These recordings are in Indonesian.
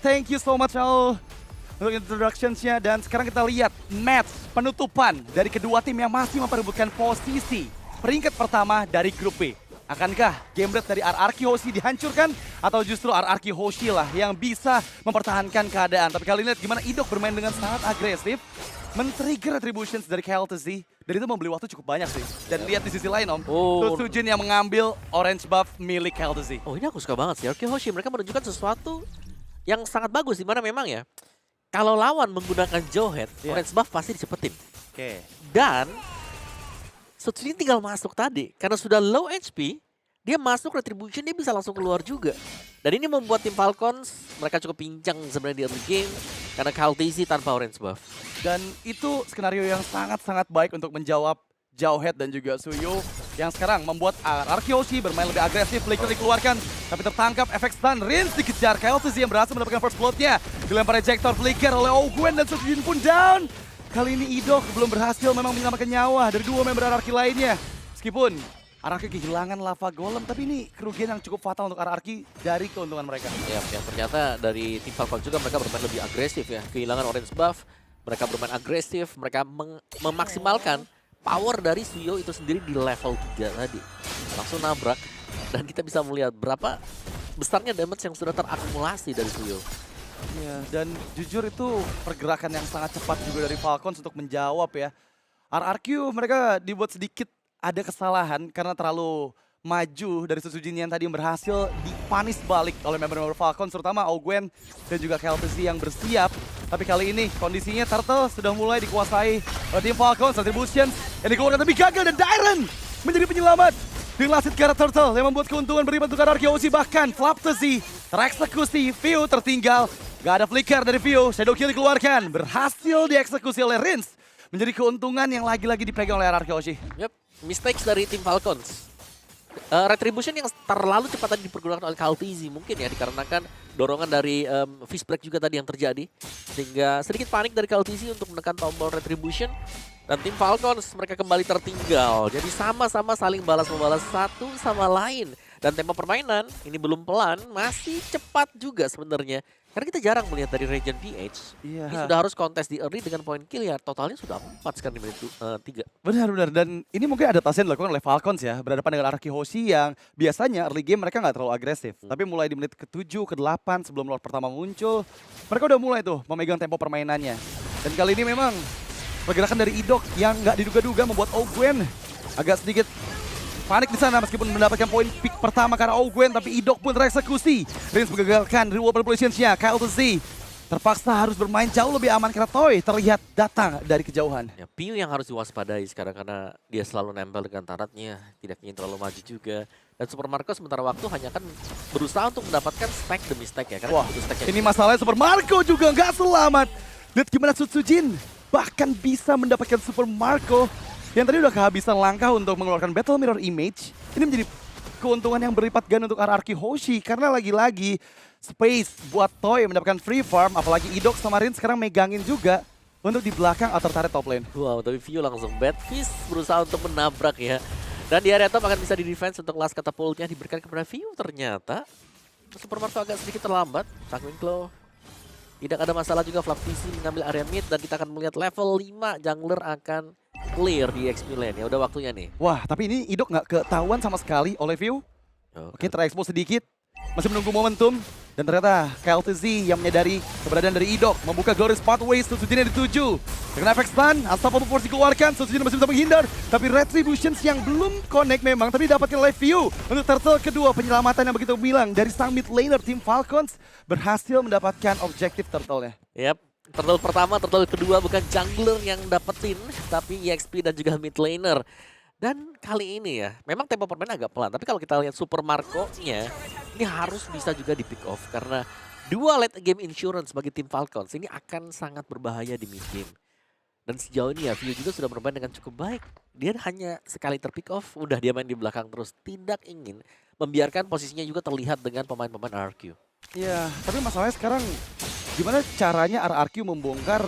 Thank you so much Al untuk introductions-nya, dan sekarang kita lihat match penutupan dari kedua tim yang masih memperebutkan posisi peringkat pertama dari grup B. Akankah game rate dari RRQ Hoshi dihancurkan atau justru RRQ Hoshi lah yang bisa mempertahankan keadaan? Tapi kali ini lihat gimana Idok bermain dengan sangat agresif, men-trigger retributions dari KLTZ, dan itu membeli waktu cukup banyak sih. Dan lihat di sisi lain Om, Sujin yang mengambil orange buff milik KLTZ. Oh, ini aku suka banget sih. RRQ Hoshi mereka menunjukkan sesuatu yang sangat bagus, di mana memang ya kalau lawan menggunakan Jawhead, orange buff pasti dicepetin. Dan Sujin tinggal masuk tadi karena sudah low HP, dia masuk retribution dia bisa langsung keluar juga. Dan ini membuat tim Falcons mereka cukup pincang sebenarnya di early game karena KLTZ tanpa orange buff. Dan itu skenario yang sangat-sangat baik untuk menjawab Jawhead dan juga Suyo yang sekarang membuat RRQ Hoshi bermain lebih agresif. Flicker dikeluarkan tapi tertangkap, efek stun. Rins dikejar, KLTZ yang berhasil mendapatkan first blood-nya. Dilempar ejector flicker oleh Ogwen dan Sujin pun down. Kali ini Idok belum berhasil memang menyelamatkan nyawa dari dua member RRQ lainnya. Meskipun RRQ kehilangan lava golem, tapi ini kerugian yang cukup fatal untuk RRQ dari keuntungan mereka. Ya, yang ternyata dari tim Falcons juga mereka bermain lebih agresif ya. Kehilangan orange buff, mereka bermain agresif, mereka memaksimalkan power dari Suyo itu sendiri di level 3 tadi. Langsung nabrak dan kita bisa melihat berapa besarnya damage yang sudah terakumulasi dari Suyo. Iya, dan jujur itu pergerakan yang sangat cepat juga dari Falcons untuk menjawab ya. RRQ mereka dibuat sedikit ada kesalahan karena terlalu maju dari Sujin yang tadi berhasil dipanis balik oleh member-member Falcons, terutama Ogwen dan juga KLTZ yang bersiap. Tapi kali ini kondisinya Turtle sudah mulai dikuasai oleh tim Falcons. Retribution yang dikeluarkan tapi gagal, dan Dairen menjadi penyelamat dengan last hit Gara Turtle yang membuat keuntungan beribat untuk RRQ Hoshi. Bahkan Flaptzy tereksekusi, View tertinggal. Gak ada flicker dari View, Shadow Kill dikeluarkan, berhasil dieksekusi oleh Rins. Menjadi keuntungan yang lagi-lagi dipegang oleh RRQ Hoshi. Yep, mistakes dari tim Falcons. Retribution yang terlalu cepat tadi dipergunakan oleh KLTZ mungkin ya, dikarenakan dorongan dari Fist Break juga tadi yang terjadi. Sehingga sedikit panik dari KLTZ untuk menekan tombol Retribution. Dan tim Falcons mereka kembali tertinggal. Jadi sama-sama saling balas-membalas satu sama lain. Dan tempo permainan ini belum pelan, masih cepat juga sebenarnya. Karena kita jarang melihat dari Regen PH. Iya. Ini sudah harus kontes di early dengan poin kill ya. Totalnya sudah 4 sekarang di menit 3. Benar-benar, dan ini mungkin adaptasi yang dilakukan oleh Falcons ya, berhadapan dengan RRQ Hoshi yang biasanya early game mereka nggak terlalu agresif. Tapi mulai di menit ke-7, ke-8 sebelum Lord pertama muncul, mereka udah mulai tuh memegang tempo permainannya. Dan kali ini memang pergerakan dari Idok yang nggak diduga-duga membuat Ogwen agak sedikit panik di sana meskipun mendapatkan poin pick pertama karena Ogwen, tapi Idok pun tereksekusi. Rins menggagalkan reward manipulation-nya. KLTZ terpaksa harus bermain jauh lebih aman karena Toy terlihat datang dari kejauhan. Ya, Piu yang harus diwaspadai sekarang karena dia selalu nempel dengan taratnya, tidak ingin terlalu maju juga. Dan Super Marco sementara waktu hanya akan berusaha untuk mendapatkan stack demi stack ya. Karena Wah, stack ini masalahnya Super Marco juga nggak selamat. Lihat gimana Sujin bahkan bisa mendapatkan Super Marco yang tadi udah kehabisan langkah untuk mengeluarkan Battle Mirror Image. Ini menjadi keuntungan yang berlipat ganda untuk RRQ Hoshi karena lagi-lagi space buat Toy mendapatkan free farm, apalagi Idok sama Rin sekarang megangin juga untuk di belakang outer turret top lane. Wow, tapi View langsung bad fist berusaha untuk menabrak ya. Dan di area top akan bisa di-defense untuk last catapult-nya diberikan kepada View ternyata. Super Marco agak sedikit terlambat. Takmin Claw. Tidak ada masalah juga, Flaptzy mengambil area mid dan kita akan melihat level 5 jungler akan clear di XP lane. Ya udah waktunya nih. Wah, tapi ini Idok nggak ketahuan sama sekali oleh View. Oke, terekspos sedikit. Masih menunggu momentum. Dan ternyata KLTZ yang menyadari keberadaan dari Idok membuka Glorious Pathways. Sujin yang dituju. Dengan efek stun, Unstoppable Force dikeluarkan. Sujin masih bisa menghindar. Tapi Retributions yang belum connect memang. Tapi dapatkan oleh View. Untuk turtle kedua, penyelamatan yang begitu bilang dari sang mid laner tim Falcons berhasil mendapatkan objektif turtle-nya. Yap. Turtle pertama, turtle kedua bukan jungler yang dapetin, tapi EXP dan juga mid laner. Dan kali ini ya, memang tempo permainan agak pelan. Tapi kalau kita lihat Super Marco-nya, ini harus bisa juga di pick off. Karena dua late game insurance bagi tim Falcons ini akan sangat berbahaya di mid game. Dan sejauh ini ya, View juga sudah bermain dengan cukup baik. Dia hanya sekali terpick off, udah dia main di belakang terus. Tidak ingin membiarkan posisinya juga terlihat dengan pemain-pemain RRQ. Iya, tapi masalahnya sekarang gimana caranya RRQ membongkar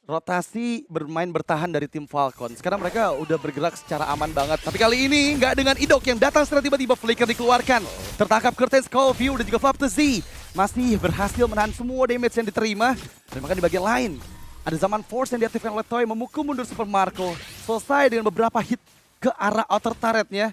rotasi bermain bertahan dari tim Falcons. Karena mereka udah bergerak secara aman banget. Tapi kali ini nggak dengan Idok yang datang secara tiba-tiba flicker dikeluarkan. Tertangkap Curtain Skull View dan juga Flap to Z. Masih berhasil menahan semua damage yang diterima. Dan bahkan di bagian lain, ada Zaman Force yang diaktifkan oleh Toy memukul mundur Super Marco. Selesai dengan beberapa hit ke arah outer turretnya.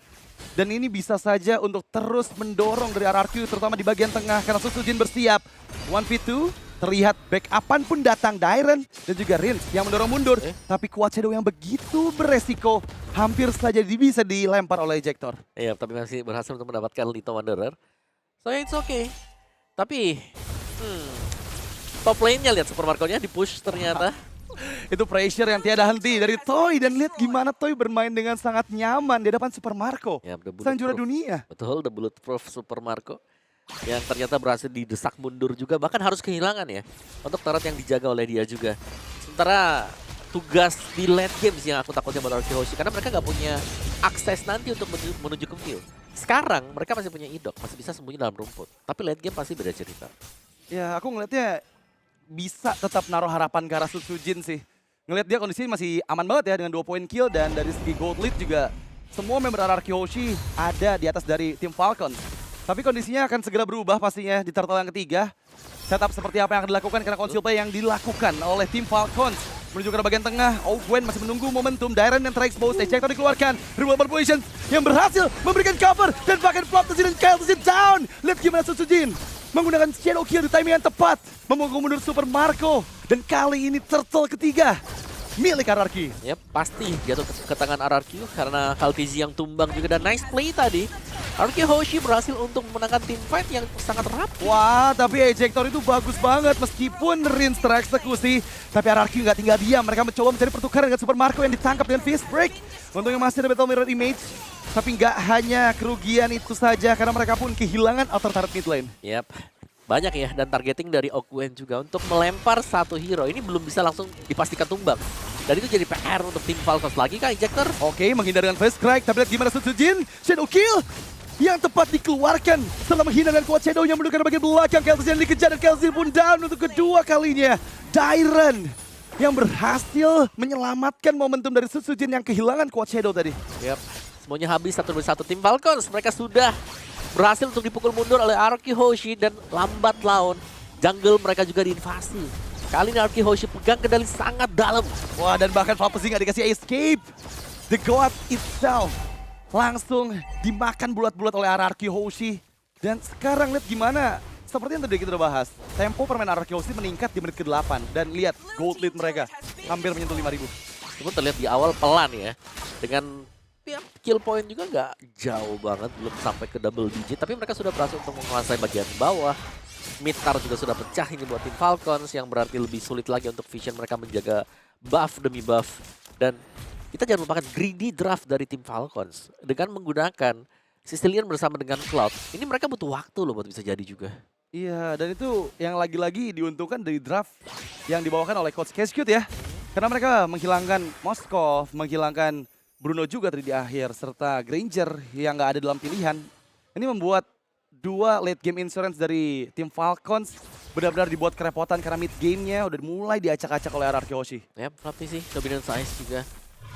Dan ini bisa saja untuk terus mendorong dari RRQ terutama di bagian tengah. Karena Susujin bersiap. 1v2. Terlihat backupan pun datang, Dairen dan juga Rins yang mendorong mundur. Tapi Quad Shadow yang begitu beresiko hampir saja bisa dilempar oleh Ejector. Iya, tapi masih berhasil untuk mendapatkan Lito Wanderer. So it's okay. Tapi, top lane-nya lihat Super Marco-nya di-push ternyata. Itu pressure yang tiada henti dari Toy. Dan lihat gimana Toy bermain dengan sangat nyaman di depan Super Marco. Ya, sang juara dunia. Betul, the bulletproof Super Marco. Yang ternyata berhasil didesak mundur juga, bahkan harus kehilangan ya untuk turret yang dijaga oleh dia juga. Sementara tugas di late games yang aku takutnya buat RRQ Hoshi, karena mereka nggak punya akses nanti untuk menuju ke field. Sekarang mereka masih punya Idok, masih bisa sembunyi dalam rumput. Tapi late game pasti beda cerita. Ya aku ngelihatnya bisa tetap naruh harapan ke arah Susujin sih. Ngelihat dia kondisinya masih aman banget ya dengan 2 poin kill, dan dari segi gold lead juga semua member RRQ Hoshi ada di atas dari tim Falcons. Tapi kondisinya akan segera berubah pastinya di turtle yang ketiga. Setup seperti apa yang akan dilakukan karena conceal play yang dilakukan oleh tim Falcons. Menuju ke bagian tengah, Gwen masih menunggu momentum. Dairen yang terexpose, Ejector dikeluarkan. Reward position yang berhasil memberikan cover. Dan bahkan Flop dan Kyle down. Lihat gimana Susujin menggunakan Shadow Kill di timing yang tepat. Memukul mundur Super Marco. Dan kali ini turtle ketiga milik RRQ. Yap, pasti jatuh ke tangan RRQ karena Kaltizi yang tumbang juga, dan nice play tadi. RRQ Hoshi berhasil untuk memenangkan team fight yang sangat rapi. Wah, tapi Ejector itu bagus banget meskipun Rins tereksekusi. Tapi RRQ nggak tinggal diam, mereka mencoba mencari pertukaran dengan Super Marco yang ditangkap dengan fist break. Untungnya masih ada Battle Mirror Image. Tapi nggak hanya kerugian itu saja karena mereka pun kehilangan outer turret mid lane. Yap. Banyak ya, dan targeting dari Gwen juga untuk melempar satu hero. Ini belum bisa langsung dipastikan tumbang. Dan itu jadi PR untuk tim Falcons lagi kah Ejector? Oke, menghindar dengan face crack, tapi lihat gimana Susujin. Shadow Kill yang tepat dikeluarkan setelah menghindar dengan Quad Shadow yang menundukkan bagian belakang. Kelsian dikejar dan Kelsian pun down untuk kedua kalinya. Dairen yang berhasil menyelamatkan momentum dari Susujin yang kehilangan Quad Shadow tadi. Yap, semuanya habis satu demi satu tim Falcons. Mereka sudah berhasil untuk dipukul mundur oleh RRQ Hoshi dan lambat laun. Jungle mereka juga diinvasi. Kali ini RRQ Hoshi pegang kendali sangat dalam. Wah, dan bahkan Flapesi nggak dikasih escape. The God itself langsung dimakan bulat-bulat oleh RRQ Hoshi. Dan sekarang lihat gimana, seperti yang tadi kita udah bahas, tempo permainan RRQ Hoshi meningkat di menit ke-8. Dan lihat gold lead mereka hampir menyentuh 5.000. Cuma terlihat di awal pelan ya. Dengan ya, kill point juga nggak jauh banget, belum sampai ke double digit. Tapi mereka sudah berhasil untuk menguasai bagian bawah. Mid-tar juga sudah pecah ini buat tim Falcons, yang berarti lebih sulit lagi untuk Vision mereka menjaga buff demi buff. Dan kita jangan lupakan greedy draft dari tim Falcons. Dengan menggunakan Sicilian bersama dengan Cloud, ini mereka butuh waktu loh buat bisa jadi juga. Iya, dan itu yang lagi-lagi diuntungkan dari draft yang dibawakan oleh Coach Cascute ya. Karena mereka menghilangkan Moskov, menghilangkan Bruno juga tadi di akhir, serta Granger yang nggak ada dalam pilihan. Ini membuat dua late game insurance dari tim Falcons benar-benar dibuat kerepotan karena mid game-nya udah mulai diacak-acak oleh RRQ Hoshi. Ya, tapi sih dominance size juga.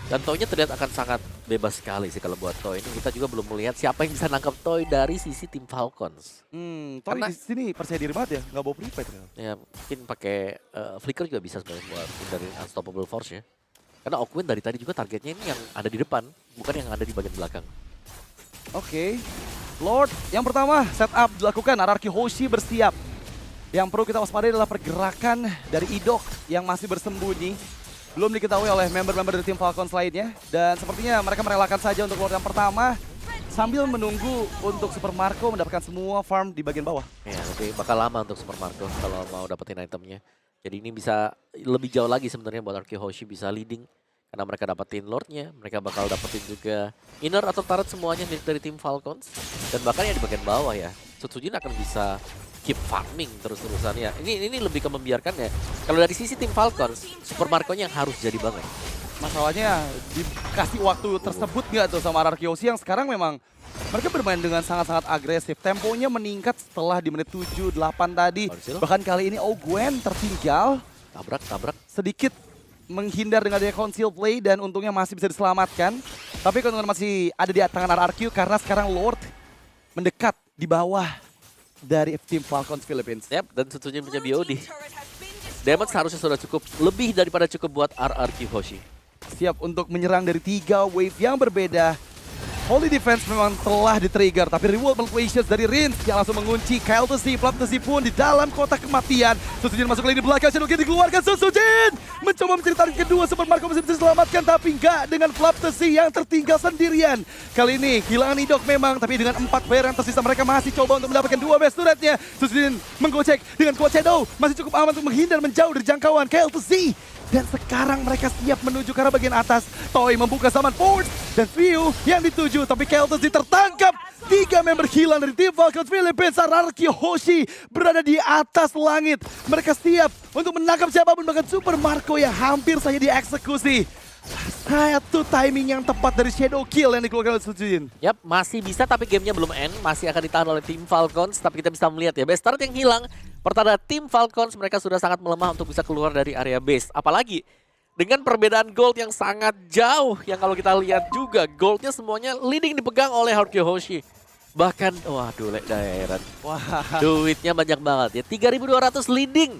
Dan Toy-nya terlihat akan sangat bebas sekali sih kalau buat Toy. Ini kita juga belum melihat siapa yang bisa nangkap Toy dari sisi tim Falcons. Toy di sini percaya diri banget ya, nggak bawa prepaid. Ya, mungkin pakai flicker juga bisa sebenarnya buat dari Unstoppable Force ya. Karena Gwen dari tadi juga targetnya ini yang ada di depan, bukan yang ada di bagian belakang. Oke. Lord, yang pertama setup dilakukan, RRQ Hoshi bersiap. Yang perlu kita waspadai adalah pergerakan dari Idok yang masih bersembunyi. Belum diketahui oleh member-member dari tim Falcons lainnya. Dan sepertinya mereka merelakan saja untuk Lord yang pertama, sambil menunggu untuk Super Marco mendapatkan semua farm di bagian bawah. Ya, tapi bakal lama untuk Super Marco kalau mau dapetin itemnya. Jadi ini bisa lebih jauh lagi sebenarnya buat RRQ Hoshi bisa leading. Karena mereka dapetin Lordnya, mereka bakal dapetin juga inner atau turret semuanya milik dari tim Falcons. Dan bahkan yang di bagian bawah ya, Susujin akan bisa keep farming terus-terusan ya. Ini lebih ke membiarkan ya. Kalau dari sisi tim Falcons, Super Marco-nya yang harus jadi banget. Masalahnya dikasih waktu tersebut nggak tuh sama RRQ Hoshi yang sekarang memang mereka bermain dengan sangat-sangat agresif. Temponya meningkat setelah di menit 7-8 tadi. Bahkan kali ini Gwen tertinggal. Tabrak. Sedikit menghindar dengan adanya conceal play dan untungnya masih bisa diselamatkan. Tapi keuntungan masih ada di tangan RRQ karena sekarang Lord mendekat di bawah dari tim Falcons Philippines. Yap, dan tentunya punya BOD. Damage seharusnya sudah cukup, lebih daripada cukup buat RRQ Hoshi. Siap untuk menyerang dari 3 wave yang berbeda. Holy Defense memang telah di-trigger, tapi reward malicious dari Rins yang langsung mengunci Keltesi. Flaptesi pun di dalam kotak kematian. Susujin masuk lagi di belakang, Shadow King dikeluarkan. Susujin mencoba mencari target kedua, Super Marco masih bisa diselamatkan, tapi enggak dengan Flaptesi yang tertinggal sendirian. Kali ini kehilangan Idok memang, tapi dengan 4 player yang tersisa mereka masih coba untuk mendapatkan 2 best turretnya. Susujin menggocek dengan kuat Shadow, masih cukup aman untuk menghindar menjauh dari jangkauan Keltesi. Dan sekarang mereka siap menuju ke arah bagian atas. Toy membuka Summon Force dan View yang dituju. Tapi Keltesi tertangkap. 3 member hilang dari tim Falcons Philippines. RRQ Hoshi berada di atas langit. Mereka siap untuk menangkap siapapun, bahkan Super Marco yang hampir saja dieksekusi. Satu timing yang tepat dari Shadow Kill yang dikeluarkan oleh Sujin. Yap, masih bisa tapi gamenya belum end. Masih akan ditahan oleh tim Falcons. Tapi kita bisa melihat ya, base turret yang hilang. Pertanda tim Falcons mereka sudah sangat melemah untuk bisa keluar dari area base. Apalagi dengan perbedaan gold yang sangat jauh. Yang kalau kita lihat juga goldnya semuanya leading dipegang oleh RRQ Hoshi. Bahkan, waduh Lek Dairan. Wah, Duitnya banyak banget ya, 3.200 leading.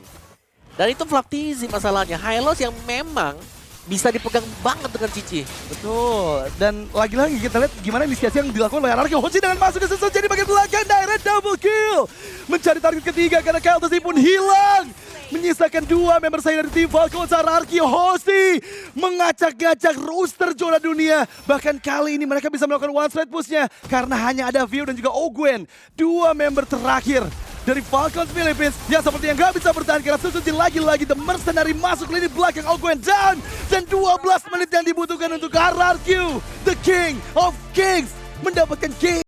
Dan itu Flaptizi masalahnya. Hylos yang memang bisa dipegang banget dengan Cici. betul. Dan lagi-lagi kita lihat gimana inisiasi yang dilakukan oleh RRQ Hoshi dengan masuk ke sesuatu jadi bagian belakang. Direct double kill. Mencari target ketiga karena Keltesi pun hilang. Menyisakan 2 member saya dari tim Falcons. RRQ Hoshi mengacak-ngacak roster juara dunia. Bahkan kali ini mereka bisa melakukan one straight push-nya karena hanya ada View dan juga Ogwen. 2 member terakhir dari Falcons Philippines yang seperti yang gak bisa bertahan karena Susujin lagi-lagi The Mercenary masuk lini belakang. Ogwen down dan 12 menit yang dibutuhkan untuk RRQ, The King of Kings, mendapatkan game.